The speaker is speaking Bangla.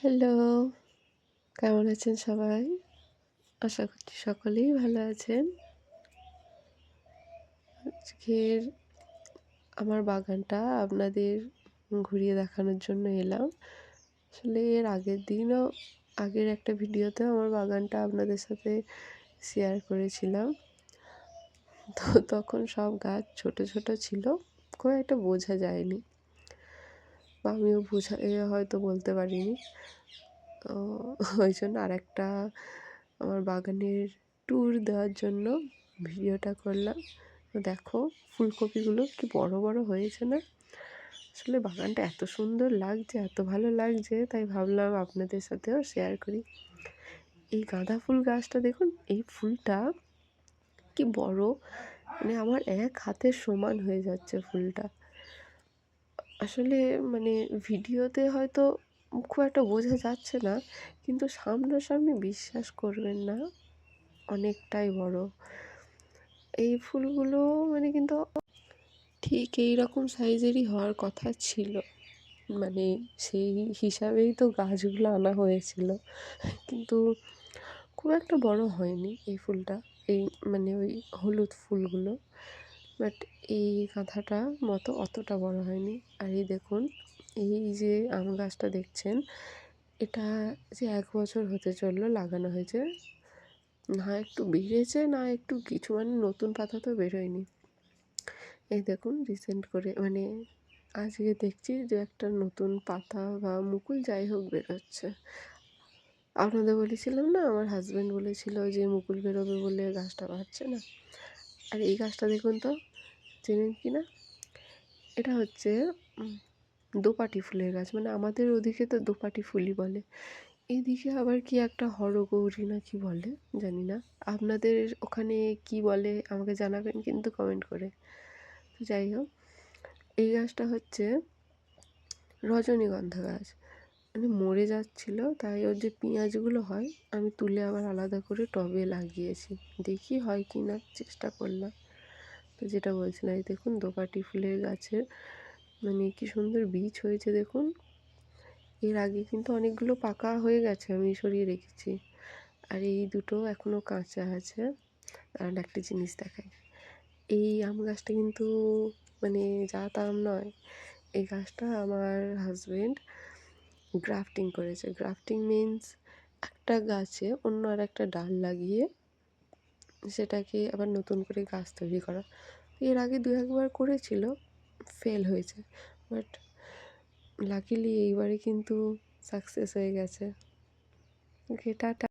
হ্যালো, কেমন আছেন সবাই? আশা করছি সকলেই ভালো আছেন। আজকের আমার বাগানটা আপনাদের ঘুরিয়ে দেখানোর জন্য এলাম। আসলে এর আগের দিনও আগের একটা ভিডিওতেও আমার বাগানটা আপনাদের সাথে শেয়ার করেছিলাম। তো তখন সব গাছ ছোট, ছোট ছিল। খুব একটা বোঝা যায়নি বা আমিও হয়তো বলতে পারিনি। তো ওইজন্য আরেকটা আমার বাগানের ট্যুর দেওয়ার জন্য ভিডিওটা করলাম। তো দেখো ফুলকপিগুলো কি বড় বড় হয়েছে না? আসলে বাগানটা এত সুন্দর লাগছে, এত ভালো লাগছে, তাই ভাবলাম আপনাদের সাথেও শেয়ার করি। এই গাঁদা ফুল গাছটা দেখুন, এই ফুলটা কি বড়, মানে আমার এক হাতের সমান হয়ে যাচ্ছে ফুলটা। আসলে মানে ভিডিওতে হয়তো খুব একটা বোঝা যাচ্ছে না, কিন্তু সামনাসামনি বিশ্বাস করবেন না, অনেকটাই বড়। এই ফুলগুলো মানে কিন্তু ঠিক এই রকম সাইজেরই হওয়ার কথা ছিল। মানে সেই হিসাবেই তো গাছগুলো আনা হয়েছিল। কিন্তু খুব একটা বড় হয়নি এই ফুলটা। এই মানে ওই হলুদ ফুলগুলো। বাট এই গাঁদাটার মতো অতটা বড় হয়নি। আর এই দেখুন, এই যে আম গাছটা দেখছেন, এটা যে ১ বছর হতে চললো লাগানো হয়েছে। না একটু বেড়েছে, না একটু কিছু, মানে নতুন পাতা তো বেরোয়নি। এই দেখুন রিসেন্ট করে মানে আজকে দেখছি যে একটা নতুন পাতা বা মুকুল যাই হোক বেরোচ্ছে। আপনাদের বলেছিলাম না, আমার হাজব্যান্ড বলেছিল যে মুকুল বেরোবে বলে গাছটা বাড়ছে না। আর এই গাছটা দেখুন তো, চেনেন কি না? এটা হচ্ছে দোপাটি ফুলের গাছ। মানে আমাদের ওদিকে তো দোপাটি ফুলই বলে। এদিকে আবার কি একটা হরগৌরী না কি বলে জানি না। আপনাদের ওখানে কি বলে আমাকে জানাবেন কিন্তু কমেন্ট করে। তো যাই হোক, এই গাছটা হচ্ছে রজনীগন্ধা গাছ। মানে মরে যাচ্ছিল, তাই ওর যে পেঁয়াজগুলো হয় আমি তুলে আবার আলাদা করে টবে লাগিয়েছি। দেখি হয় কি না, চেষ্টা করলাম। তো যেটা বলছিলাম, এই দেখুন দোপাটি ফুলের গাছের মানে কি সুন্দর বীজ হয়েছে দেখুন। এর আগে কিন্তু অনেকগুলো পাকা হয়ে গেছে, আমি সরিয়ে রেখেছি। আর এই দুটো এখনও কাঁচা আছে। আর একটা জিনিস দেখাই, এই আম গাছটা কিন্তু মানে যা তা আম নয়। এই গাছটা আমার হাজবেন্ড গ্রাফটিং করেছে। গ্রাফটিং মিন্স একটা গাছে অন্য আর একটা ডাল লাগিয়ে সেটাকে আবার নতুন করে গাছ তৈরি করা। এর আগে ২-১ বার করেছিল, ফেল হয়েছে। বাট লাকিলি এইবারে কিন্তু সাকসেস হয়ে গেছে। ওকে, টাটা।